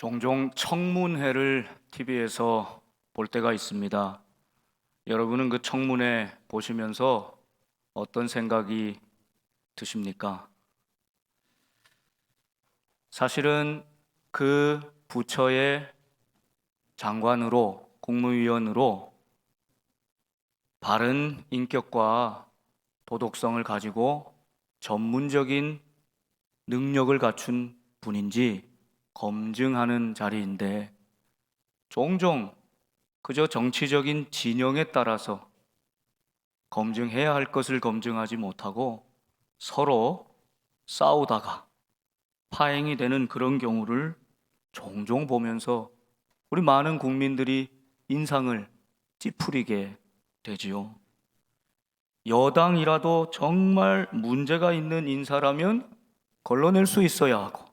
종종 청문회를 TV에서 볼 때가 있습니다. 여러분은 그 청문회 보시면서 어떤 생각이 드십니까? 사실은 그 부처의 장관으로, 국무위원으로 바른 인격과 도덕성을 가지고 전문적인 능력을 갖춘 분인지 검증하는 자리인데, 종종 그저 정치적인 진영에 따라서 검증해야 할 것을 검증하지 못하고 서로 싸우다가 파행이 되는 그런 경우를 종종 보면서 우리 많은 국민들이 인상을 찌푸리게 되지요. 여당이라도 정말 문제가 있는 인사라면 걸러낼 수 있어야 하고,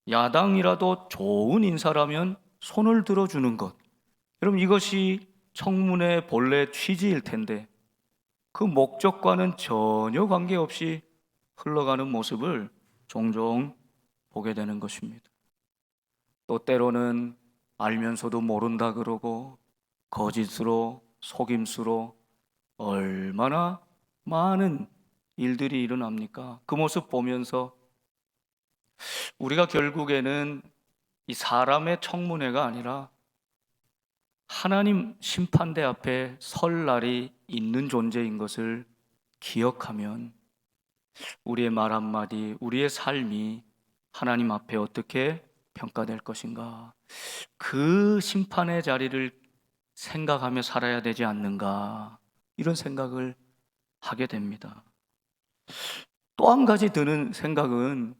야당이라도 좋은 인사라면 손을 들어주는 것. 여러분, 이것이 청문회 본래 취지일 텐데 그 목적과는 전혀 관계없이 흘러가는 모습을 종종 보게 되는 것입니다. 또 때로는 알면서도 모른다 그러고 거짓으로, 속임수로 얼마나 많은 일들이 일어납니까? 그 모습 보면서 우리가 결국에는 이 사람의 청문회가 아니라 하나님 심판대 앞에 설 날이 있는 존재인 것을 기억하면 우리의 말 한마디, 우리의 삶이 하나님 앞에 어떻게 평가될 것인가, 그 심판의 자리를 생각하며 살아야 되지 않는가, 이런 생각을 하게 됩니다. 또 한 가지 드는 생각은,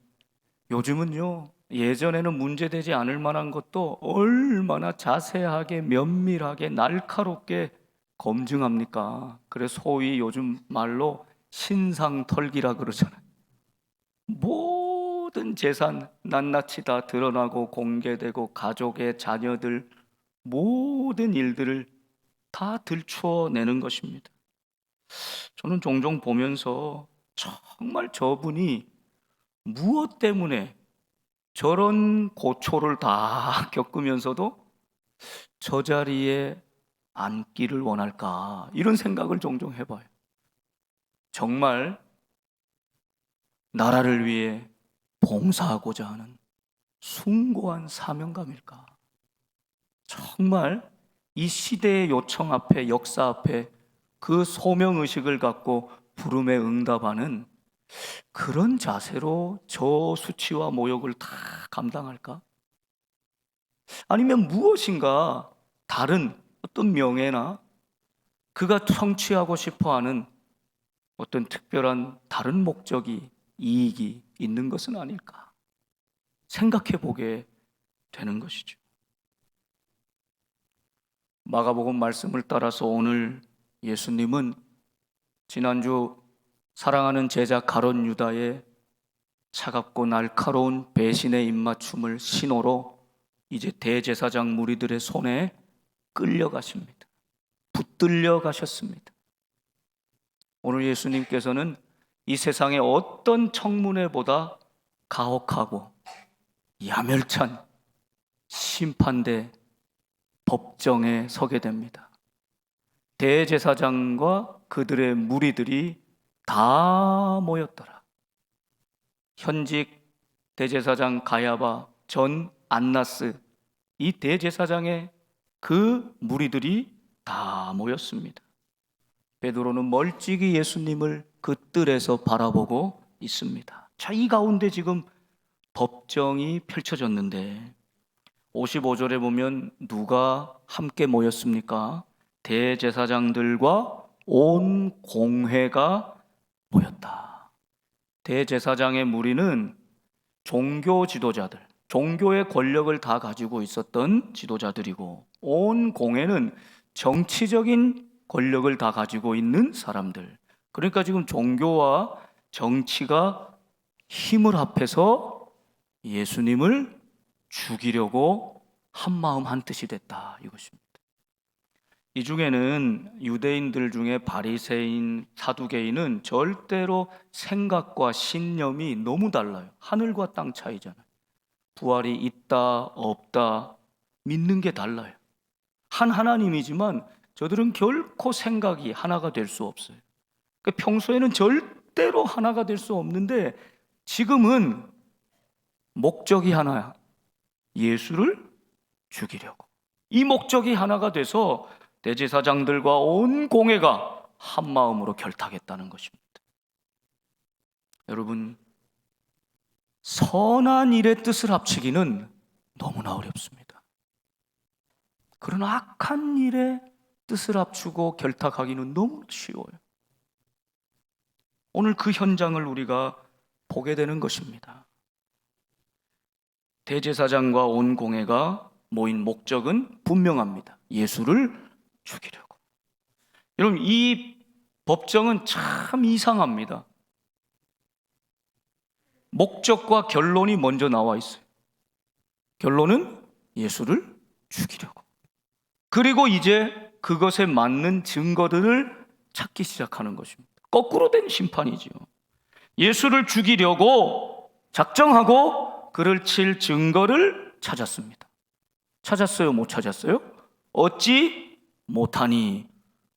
요즘은요, 예전에는 문제되지 않을 만한 것도 얼마나 자세하게 면밀하게 날카롭게 검증합니까? 그래서 소위 요즘 말로 신상털기라 그러잖아요. 모든 재산 낱낱이 다 드러나고 공개되고 가족의 자녀들 모든 일들을 다 들추어내는 것입니다. 저는 종종 보면서 정말 저분이 무엇 때문에 저런 고초를 다 겪으면서도 저 자리에 앉기를 원할까, 이런 생각을 종종 해봐요. 정말 나라를 위해 봉사하고자 하는 숭고한 사명감일까? 정말 이 시대의 요청 앞에, 역사 앞에 그 소명의식을 갖고 부름에 응답하는 그런 자세로 저 수치와 모욕을 다 감당할까? 아니면 무엇인가 다른 어떤 명예나 그가 성취하고 싶어하는 어떤 특별한 다른 목적이, 이익이 있는 것은 아닐까 생각해 보게 되는 것이죠. 마가복음 말씀을 따라서 오늘 예수님은 지난주 사랑하는 제자 가룟 유다의 차갑고 날카로운 배신의 입맞춤을 신호로 이제 대제사장 무리들의 손에 끌려가십니다. 붙들려 가셨습니다. 오늘 예수님께서는 이 세상의 어떤 청문회보다 가혹하고 야멸찬 심판대 법정에 서게 됩니다. 대제사장과 그들의 무리들이 다 모였더라. 현직 대제사장 가야바, 전 안나스, 이 대제사장의 그 무리들이 다 모였습니다. 베드로는 멀찍이 예수님을 그 뜰에서 바라보고 있습니다. 자, 이 가운데 지금 법정이 펼쳐졌는데 55절에 보면 누가 함께 모였습니까? 대제사장들과 온 공회가 모였다. 대제사장의 무리는 종교 지도자들, 종교의 권력을 다 가지고 있었던 지도자들이고, 온 공회는 정치적인 권력을 다 가지고 있는 사람들. 그러니까 지금 종교와 정치가 힘을 합해서 예수님을 죽이려고 한마음 한뜻이 됐다, 이것입니다. 이 중에는 유대인들 중에 바리새인, 사두개인은 절대로 생각과 신념이 너무 달라요. 하늘과 땅 차이잖아요. 부활이 있다 없다 믿는 게 달라요. 한 하나님이지만 저들은 결코 생각이 하나가 될 수 없어요. 평소에는 절대로 하나가 될 수 없는데 지금은 목적이 하나야. 예수를 죽이려고. 이 목적이 하나가 돼서 대제사장들과 온 공회가 한 마음으로 결탁했다는 것입니다. 여러분, 선한 일의 뜻을 합치기는 너무나 어렵습니다. 그러나 악한 일의 뜻을 합치고 결탁하기는 너무 쉬워요. 오늘 그 현장을 우리가 보게 되는 것입니다. 대제사장과 온 공회가 모인 목적은 분명합니다. 예수를 죽이려고. 여러분, 이 법정은 참 이상합니다. 목적과 결론이 먼저 나와 있어요. 결론은 예수를 죽이려고. 그리고 이제 그것에 맞는 증거들을 찾기 시작하는 것입니다. 거꾸로 된 심판이지요. 예수를 죽이려고 작정하고 그를 칠 증거를 찾았습니다. 찾았어요? 못 찾았어요? 얻지 못하니.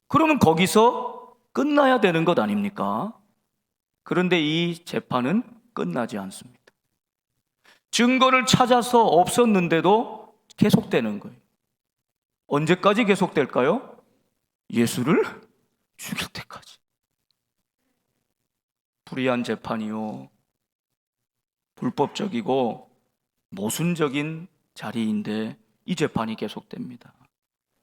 그러면 거기서 끝나야 되는 것 아닙니까? 그런데 이 재판은 끝나지 않습니다. 증거를 찾아서 없었는데도 계속되는 거예요. 언제까지 계속될까요? 예수를 죽일 때까지. 불의한 재판이요, 불법적이고 모순적인 자리인데 이 재판이 계속됩니다.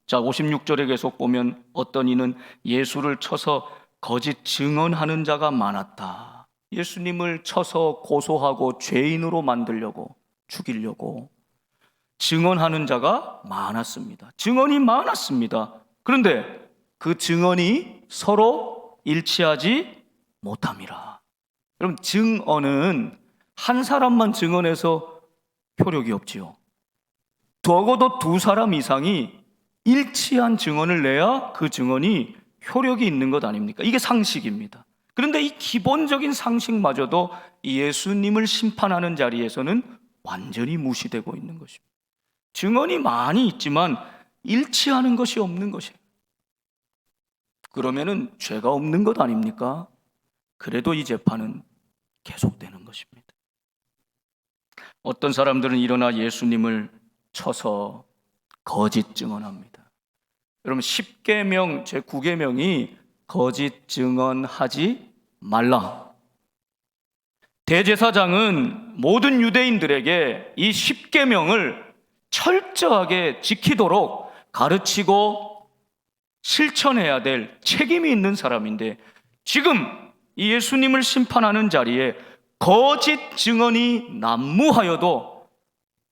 자, 56절에 계속 보면 어떤 이는 예수를 쳐서 거짓 증언하는 자가 많았다. 예수님을 쳐서 고소하고 죄인으로 만들려고, 죽이려고 증언하는 자가 많았습니다. 증언이 많았습니다. 그런데 그 증언이 서로 일치하지 못함이라. 여러분, 증언은 한 사람만 증언해서 효력이 없지요. 적어도 두 사람 이상이 일치한 증언을 내야 그 증언이 효력이 있는 것 아닙니까? 이게 상식입니다. 그런데 이 기본적인 상식마저도 예수님을 심판하는 자리에서는 완전히 무시되고 있는 것입니다. 증언이 많이 있지만 일치하는 것이 없는 것이에요. 그러면은 죄가 없는 것 아닙니까? 그래도 이 재판은 계속되는 것입니다. 어떤 사람들은 일어나 예수님을 쳐서 거짓 증언합니다. 여러분, 10계명 제9계명이 거짓 증언하지 말라. 대제사장은 모든 유대인들에게 이 10계명을 철저하게 지키도록 가르치고 실천해야 될 책임이 있는 사람인데, 지금 이 예수님을 심판하는 자리에 거짓 증언이 난무하여도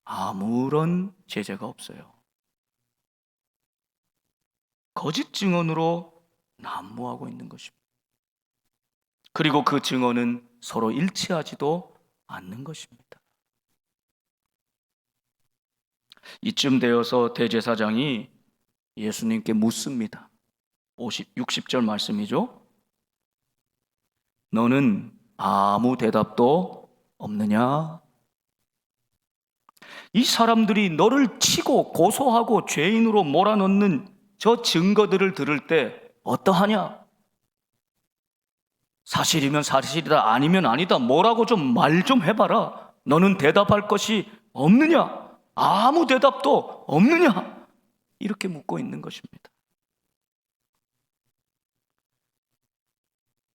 아무런 제재가 없어요. 거짓 증언으로 난무하고 있는 것입니다. 그리고 그 증언은 서로 일치하지도 않는 것입니다. 이쯤 되어서 대제사장이 예수님께 묻습니다. 60절 말씀이죠. 너는 아무 대답도 없느냐? 이 사람들이 너를 치고 고소하고 죄인으로 몰아넣는 저 증거들을 들을 때 어떠하냐? 사실이면 사실이다, 아니면 아니다, 뭐라고 좀 말 좀 해봐라. 너는 대답할 것이 없느냐? 아무 대답도 없느냐? 이렇게 묻고 있는 것입니다.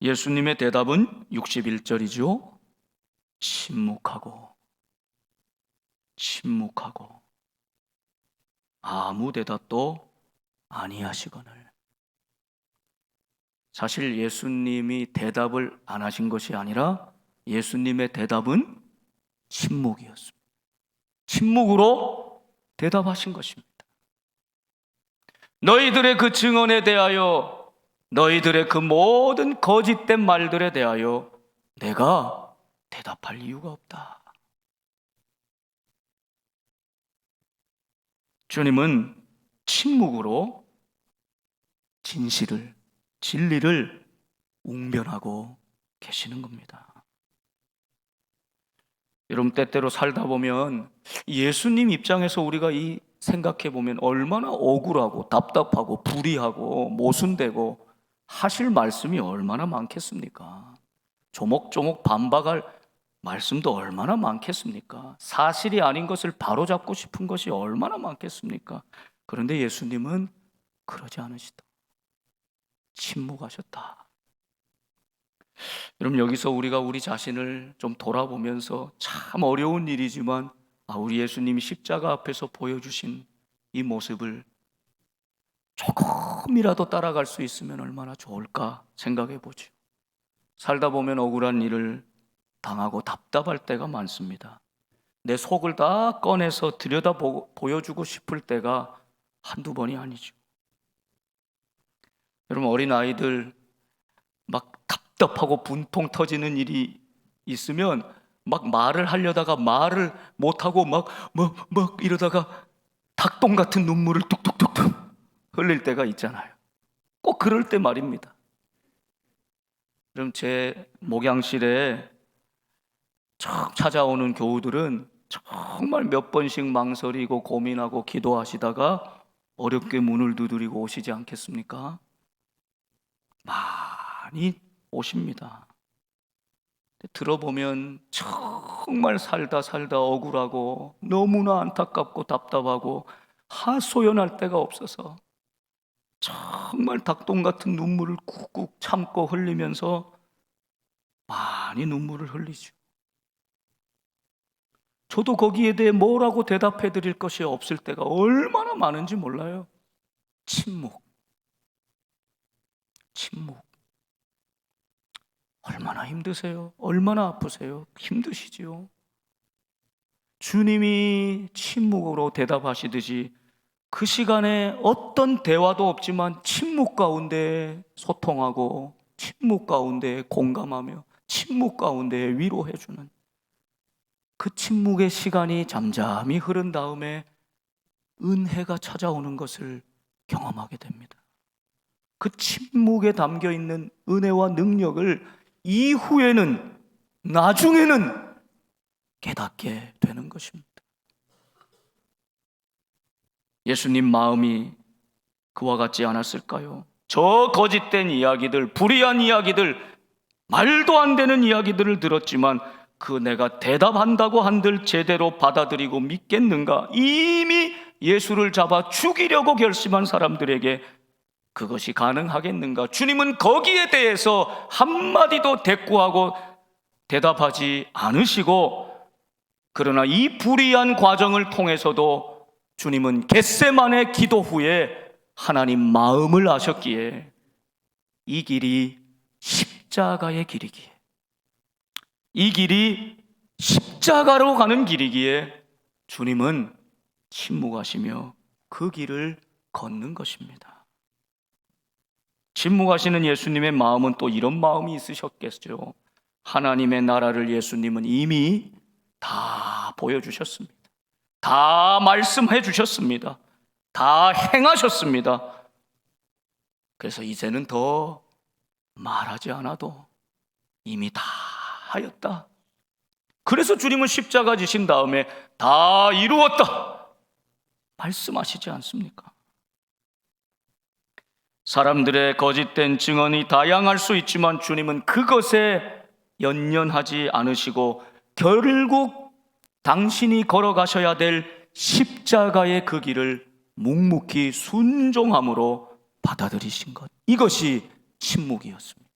예수님의 대답은 61절이죠. 침묵하고 아무 대답도 아니하시거늘. 사실 예수님이 대답을 안 하신 것이 아니라 예수님의 대답은 침묵이었습니다. 침묵으로 대답하신 것입니다. 너희들의 그 증언에 대하여, 너희들의 그 모든 거짓된 말들에 대하여 내가 대답할 이유가 없다. 주님은 침묵으로 진리를 웅변하고 계시는 겁니다. 여러분, 때때로 살다 보면 예수님 입장에서 우리가 이 생각해 보면 얼마나 억울하고 답답하고 불의하고 모순되고 하실 말씀이 얼마나 많겠습니까? 조목조목 반박할 말씀도 얼마나 많겠습니까? 사실이 아닌 것을 바로잡고 싶은 것이 얼마나 많겠습니까? 그런데 예수님은 그러지 않으시다. 침묵하셨다. 여러분, 여기서 우리가 우리 자신을 좀 돌아보면서 참 어려운 일이지만 우리 예수님이 십자가 앞에서 보여주신 이 모습을 조금이라도 따라갈 수 있으면 얼마나 좋을까 생각해 보죠. 살다 보면 억울한 일을 당하고 답답할 때가 많습니다. 내 속을 다 꺼내서 들여다 보여주고 싶을 때가 한두 번이 아니죠. 여러분, 어린아이들 막 답답하고 분통 터지는 일이 있으면 막 말을 하려다가 말을 못하고 막 이러다가 닭똥 같은 눈물을 뚝뚝뚝뚝 흘릴 때가 있잖아요. 꼭 그럴 때 말입니다. 그럼 제 목양실에 척 찾아오는 교우들은 정말 몇 번씩 망설이고 고민하고 기도하시다가 어렵게 문을 두드리고 오시지 않겠습니까? 많이 오십니다. 들어보면 정말 살다 억울하고 너무나 안타깝고 답답하고 하소연할 데가 없어서 정말 닭똥 같은 눈물을 꾹꾹 참고 흘리면서 많이 눈물을 흘리죠. 저도 거기에 대해 뭐라고 대답해 드릴 것이 없을 때가 얼마나 많은지 몰라요. 침묵. 얼마나 힘드세요? 얼마나 아프세요? 힘드시지요? 주님이 침묵으로 대답하시듯이 그 시간에 어떤 대화도 없지만 침묵 가운데 소통하고 침묵 가운데 공감하며 침묵 가운데 위로해주는 그 침묵의 시간이 잠잠히 흐른 다음에 은혜가 찾아오는 것을 경험하게 됩니다. 그 침묵에 담겨 있는 은혜와 능력을 이후에는, 나중에는 깨닫게 되는 것입니다. 예수님 마음이 그와 같지 않았을까요? 저 거짓된 이야기들, 불의한 이야기들, 말도 안 되는 이야기들을 들었지만 그 내가 대답한다고 한들 제대로 받아들이고 믿겠는가? 이미 예수를 잡아 죽이려고 결심한 사람들에게 그것이 가능하겠는가? 주님은 거기에 대해서 한마디도 대꾸하고 대답하지 않으시고, 그러나 이 불의한 과정을 통해서도 주님은 겟세마네 기도 후에 하나님 마음을 아셨기에 이 길이 십자가의 길이기에, 이 길이 십자가로 가는 길이기에 주님은 침묵하시며 그 길을 걷는 것입니다. 침묵하시는 예수님의 마음은 또 이런 마음이 있으셨겠죠. 하나님의 나라를 예수님은 이미 다 보여주셨습니다. 다 말씀해 주셨습니다. 다 행하셨습니다. 그래서 이제는 더 말하지 않아도 이미 다 하였다. 그래서 주님은 십자가 지신 다음에 다 이루었다 말씀하시지 않습니까? 사람들의 거짓된 증언이 다양할 수 있지만 주님은 그것에 연연하지 않으시고 결국 당신이 걸어가셔야 될 십자가의 그 길을 묵묵히 순종함으로 받아들이신 것, 이것이 침묵이었습니다.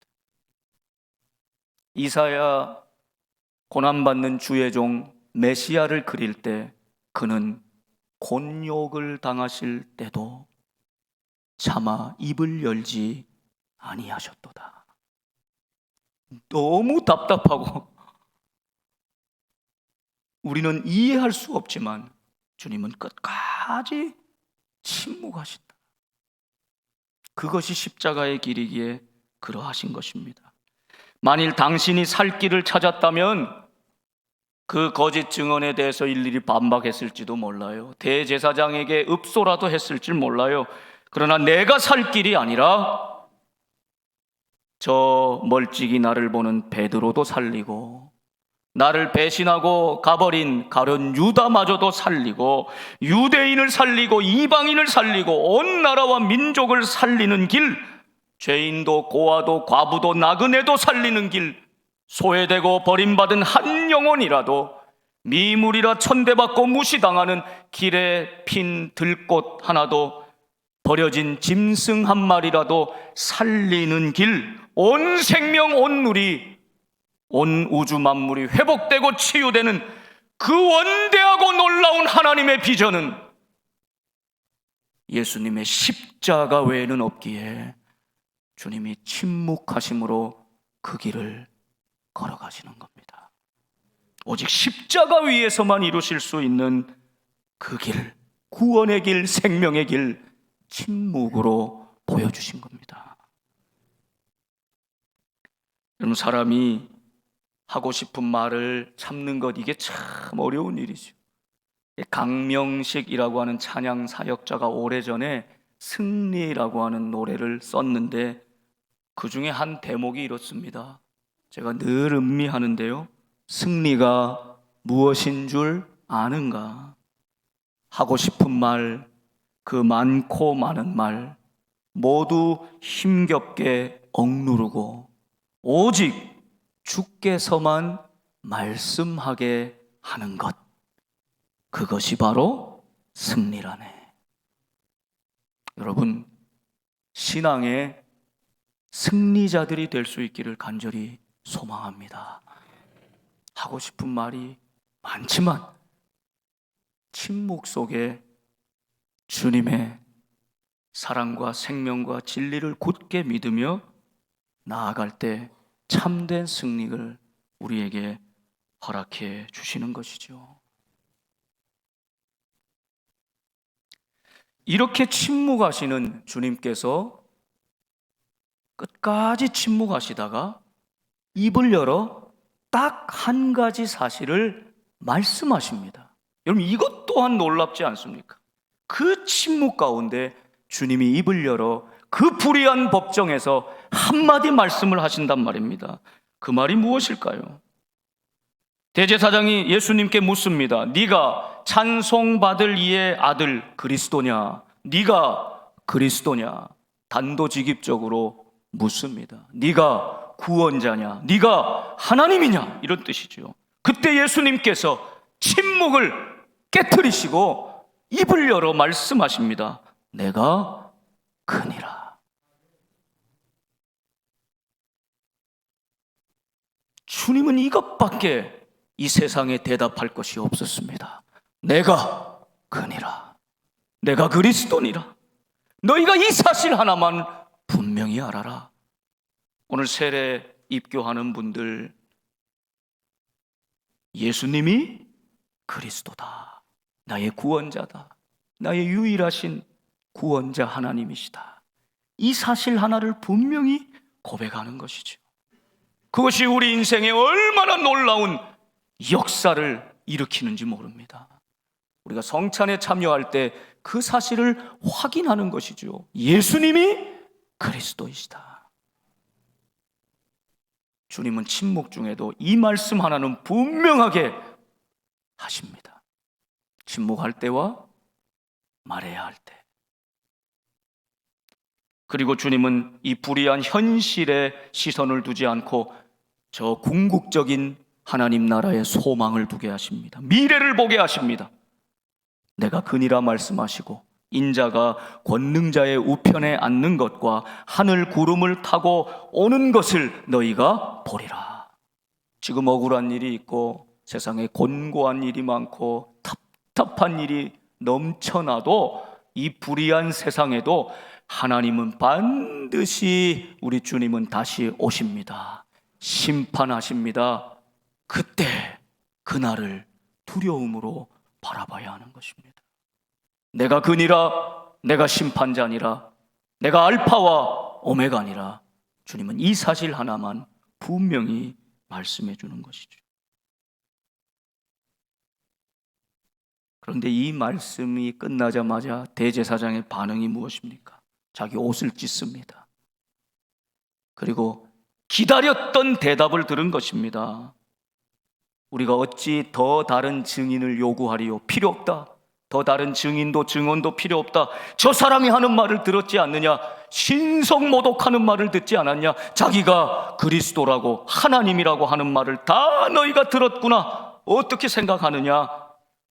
이사야 고난받는 주의 종 메시아를 그릴 때 그는 곤욕을 당하실 때도 차마 입을 열지 아니하셨도다. 너무 답답하고 우리는 이해할 수 없지만 주님은 끝까지 침묵하신다. 그것이 십자가의 길이기에 그러하신 것입니다. 만일 당신이 살 길을 찾았다면 그 거짓 증언에 대해서 일일이 반박했을지도 몰라요. 대제사장에게 읍소라도 했을지 몰라요. 그러나 내가 살 길이 아니라 저 멀찍이 나를 보는 베드로도 살리고 나를 배신하고 가버린 가룟 유다마저도 살리고, 유대인을 살리고 이방인을 살리고 온 나라와 민족을 살리는 길, 죄인도 고아도 과부도 나그네도 살리는 길, 소외되고 버림받은 한 영혼이라도, 미물이라 천대받고 무시당하는 길에 핀 들꽃 하나도, 버려진 짐승 한 마리라도 살리는 길, 온 생명 온 누리, 온 우주 만물이 회복되고 치유되는 그 원대하고 놀라운 하나님의 비전은 예수님의 십자가 외에는 없기에 주님이 침묵하심으로 그 길을 걸어가시는 겁니다. 오직 십자가 위에서만 이루실 수 있는 그 길, 구원의 길, 생명의 길, 침묵으로 보여주신 겁니다. 여러분, 사람이 하고 싶은 말을 참는 것, 이게 참 어려운 일이죠. 강명식이라고 하는 찬양 사역자가 오래전에 승리라고 하는 노래를 썼는데, 그 중에 한 대목이 이렇습니다. 제가 늘 음미하는데요, 승리가 무엇인 줄 아는가? 하고 싶은 말, 그 많고 많은 말 모두 힘겹게 억누르고 오직 주께서만 말씀하게 하는 것, 그것이 바로 승리라네. 여러분, 신앙의 승리자들이 될 수 있기를 간절히 소망합니다. 하고 싶은 말이 많지만 침묵 속에 주님의 사랑과 생명과 진리를 굳게 믿으며 나아갈 때 참된 승리를 우리에게 허락해 주시는 것이죠. 이렇게 침묵하시는 주님께서 끝까지 침묵하시다가 입을 열어 딱 한 가지 사실을 말씀하십니다. 여러분, 이것 또한 놀랍지 않습니까? 그 침묵 가운데 주님이 입을 열어 그 불의한 법정에서 한마디 말씀을 하신단 말입니다. 그 말이 무엇일까요? 대제사장이 예수님께 묻습니다. 네가 찬송받을 이의 아들 그리스도냐? 네가 그리스도냐? 단도직입적으로 묻습니다. 네가 구원자냐? 네가 하나님이냐? 이런 뜻이죠. 그때 예수님께서 침묵을 깨트리시고 입을 열어 말씀하십니다. 내가 그니라. 주님은 이것밖에 이 세상에 대답할 것이 없었습니다. 내가 그니라. 내가 그리스도니라. 너희가 이 사실 하나만 분명히 알아라. 오늘 세례 입교하는 분들, 예수님이 그리스도다. 나의 구원자다. 나의 유일하신 구원자 하나님이시다. 이 사실 하나를 분명히 고백하는 것이죠. 그것이 우리 인생에 얼마나 놀라운 역사를 일으키는지 모릅니다. 우리가 성찬에 참여할 때 그 사실을 확인하는 것이죠. 예수님이 그리스도이시다. 주님은 침묵 중에도 이 말씀 하나는 분명하게 하십니다. 침묵할 때와 말해야 할 때. 그리고 주님은 이 불의한 현실에 시선을 두지 않고 저 궁극적인 하나님 나라의 소망을 두게 하십니다. 미래를 보게 하십니다. 내가 그니라 말씀하시고 인자가 권능자의 우편에 앉는 것과 하늘 구름을 타고 오는 것을 너희가 보리라. 지금 억울한 일이 있고 세상에 곤고한 일이 많고 답답한 일이 넘쳐나도 이 불의한 세상에도 하나님은 반드시, 우리 주님은 다시 오십니다. 심판하십니다. 그때 그날을 두려움으로 바라봐야 하는 것입니다. 내가 그니라, 내가 심판자니라, 내가 알파와 오메가니라. 주님은 이 사실 하나만 분명히 말씀해 주는 것이죠. 그런데 이 말씀이 끝나자마자 대제사장의 반응이 무엇입니까? 자기 옷을 찢습니다. 그리고 기다렸던 대답을 들은 것입니다. 우리가 어찌 더 다른 증인을 요구하리요? 필요 없다. 더 다른 증인도 증언도 필요 없다. 저 사람이 하는 말을 들었지 않느냐? 신성모독하는 말을 듣지 않았냐? 자기가 그리스도라고 하나님이라고 하는 말을 다 너희가 들었구나. 어떻게 생각하느냐?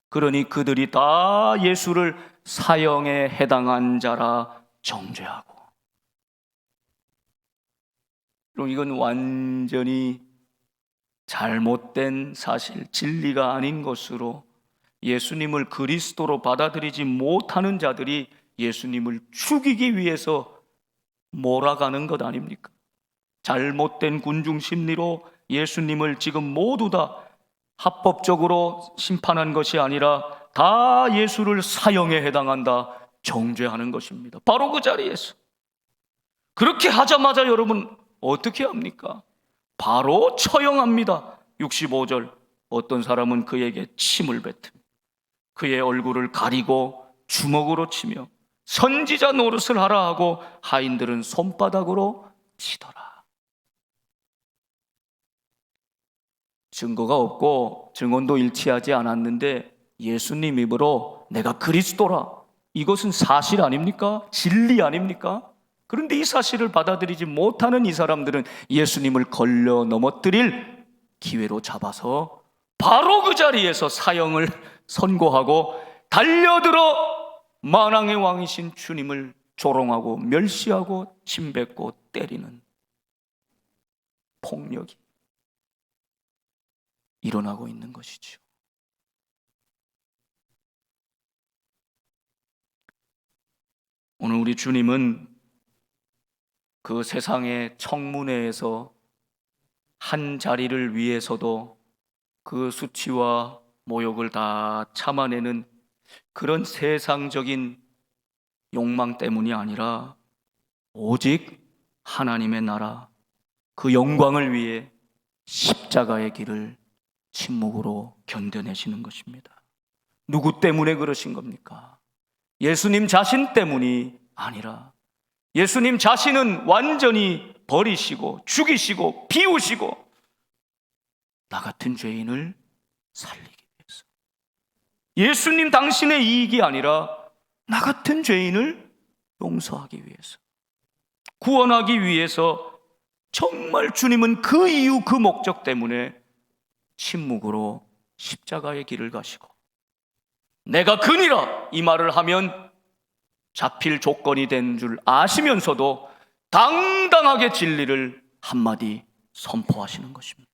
그러니 그들이 다 예수를 사형에 해당한 자라 정죄하고. 그럼 이건 완전히 잘못된 사실, 진리가 아닌 것으로 예수님을 그리스도로 받아들이지 못하는 자들이 예수님을 죽이기 위해서 몰아가는 것 아닙니까? 잘못된 군중 심리로 예수님을 지금 모두 다 합법적으로 심판한 것이 아니라 다 예수를 사형에 해당한다, 정죄하는 것입니다. 바로 그 자리에서. 그렇게 하자마자 여러분 어떻게 합니까? 바로 처형합니다. 65절, 어떤 사람은 그에게 침을 뱉으며 그의 얼굴을 가리고 주먹으로 치며 선지자 노릇을 하라 하고 하인들은 손바닥으로 치더라. 증거가 없고 증언도 일치하지 않았는데 예수님 입으로 내가 그리스도라, 이것은 사실 아닙니까? 진리 아닙니까? 그런데 이 사실을 받아들이지 못하는 이 사람들은 예수님을 걸려 넘어뜨릴 기회로 잡아서 바로 그 자리에서 사형을 선고하고 달려들어 만왕의 왕이신 주님을 조롱하고 멸시하고 침뱉고 때리는 폭력이 일어나고 있는 것이죠. 오늘 우리 주님은 그 세상의 청문회에서 한 자리를 위해서도 그 수치와 모욕을 다 참아내는 그런 세상적인 욕망 때문이 아니라 오직 하나님의 나라, 그 영광을 위해 십자가의 길을 침묵으로 견뎌내시는 것입니다. 누구 때문에 그러신 겁니까? 예수님 자신 때문이 아니라 예수님 자신은 완전히 버리시고 죽이시고 비우시고 나 같은 죄인을 살리기 위해서, 예수님 당신의 이익이 아니라 나 같은 죄인을 용서하기 위해서, 구원하기 위해서 정말 주님은 그 이유 그 목적 때문에 침묵으로 십자가의 길을 가시고 내가 그니라 이 말을 하면 잡힐 조건이 된 줄 아시면서도 당당하게 진리를 한마디 선포하시는 것입니다.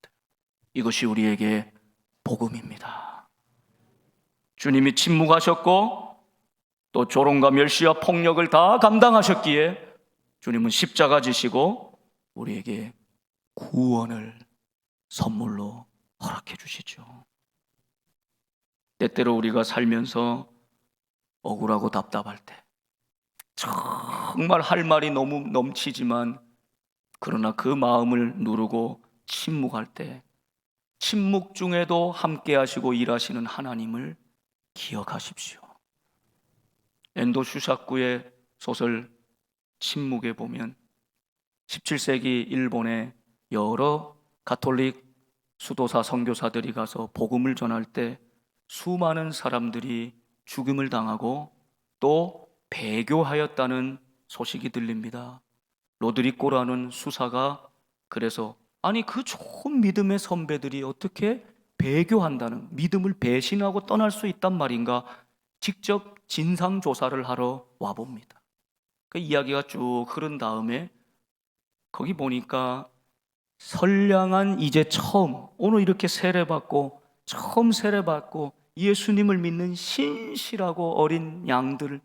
이것이 우리에게 복음입니다. 주님이 침묵하셨고 또 조롱과 멸시와 폭력을 다 감당하셨기에 주님은 십자가 지시고 우리에게 구원을 선물로 허락해 주시죠. 때때로 우리가 살면서 억울하고 답답할 때, 정말 할 말이 너무 넘치지만 그러나 그 마음을 누르고 침묵할 때, 침묵 중에도 함께 하시고 일하시는 하나님을 기억하십시오. 엔도 슈사쿠의 소설 침묵에 보면 17세기 일본의 여러 가톨릭 수도사 선교사들이 가서 복음을 전할 때 수많은 사람들이 죽임을 당하고 또 배교하였다는 소식이 들립니다. 로드리고라는 수사가 그래서 아니 그 좋은 믿음의 선배들이 어떻게 배교한다는, 믿음을 배신하고 떠날 수 있단 말인가, 직접 진상조사를 하러 와봅니다. 그 이야기가 쭉 흐른 다음에 거기 보니까 선량한 이제 처음, 오늘 이렇게 세례받고 처음 세례받고 예수님을 믿는 신실하고 어린 양들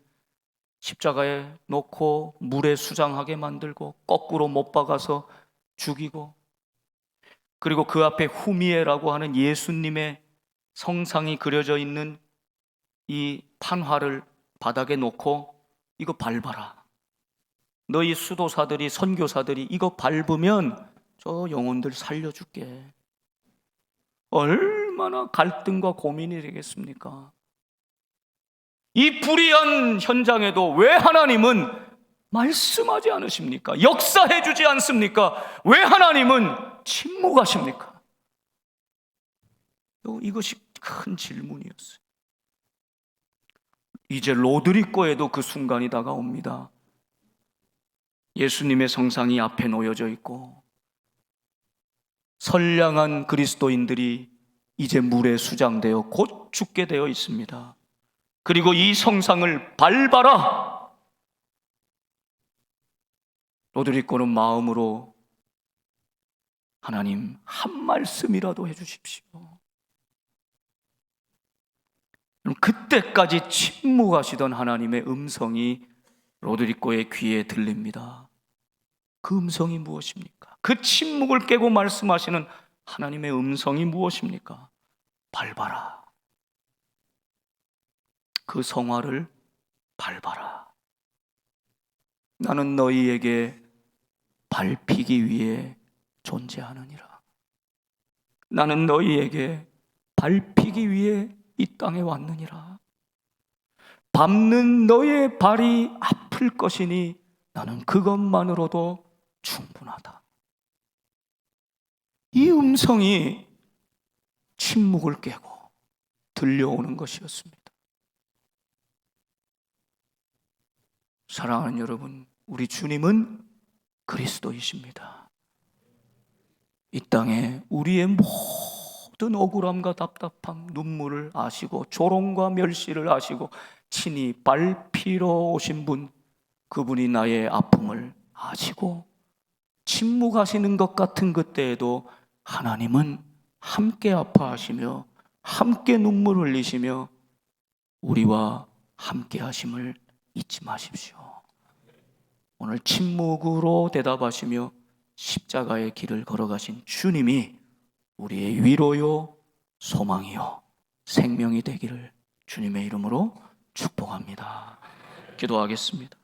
십자가에 놓고 물에 수장하게 만들고 거꾸로 못 박아서 죽이고, 그리고 그 앞에 후미에라고 하는 예수님의 성상이 그려져 있는 이 판화를 바닥에 놓고 이거 밟아라, 너희 수도사들이 선교사들이 이거 밟으면 저 영혼들 살려줄게. 얼마나 갈등과 고민이 되겠습니까? 이 불의한 현장에도 왜 하나님은 말씀하지 않으십니까? 역사해 주지 않습니까? 왜 하나님은 침묵하십니까? 이것이 큰 질문이었어요. 이제 로드리고에도 그 순간이 다가옵니다. 예수님의 성상이 앞에 놓여져 있고 선량한 그리스도인들이 이제 물에 수장되어 곧 죽게 되어 있습니다. 그리고 이 성상을 밟아라! 로드리고는 마음으로 하나님 한 말씀이라도 해주십시오. 그때까지 침묵하시던 하나님의 음성이 로드리고의 귀에 들립니다. 그 음성이 무엇입니까? 그 침묵을 깨고 말씀하시는 하나님의 음성이 무엇입니까? 밟아라. 그 성화를 밟아라. 나는 너희에게 밟히기 위해 존재하느니라. 나는 너희에게 밟히기 위해 이 땅에 왔느니라. 밟는 너의 발이 아플 것이니 나는 그것만으로도 충분하다. 이 음성이 침묵을 깨고 들려오는 것이었습니다. 사랑하는 여러분, 우리 주님은 그리스도이십니다. 이 땅에 우리의 모든 억울함과 답답함, 눈물을 아시고 조롱과 멸시를 아시고 친히 밟히러 오신 분, 그분이 나의 아픔을 아시고 침묵하시는 것 같은 그때에도 하나님은 함께 아파하시며 함께 눈물 흘리시며 우리와 함께 하심을 잊지 마십시오. 오늘 침묵으로 대답하시며 십자가의 길을 걸어가신 주님이 우리의 위로요, 소망이요, 생명이 되기를 주님의 이름으로 축복합니다. 기도하겠습니다.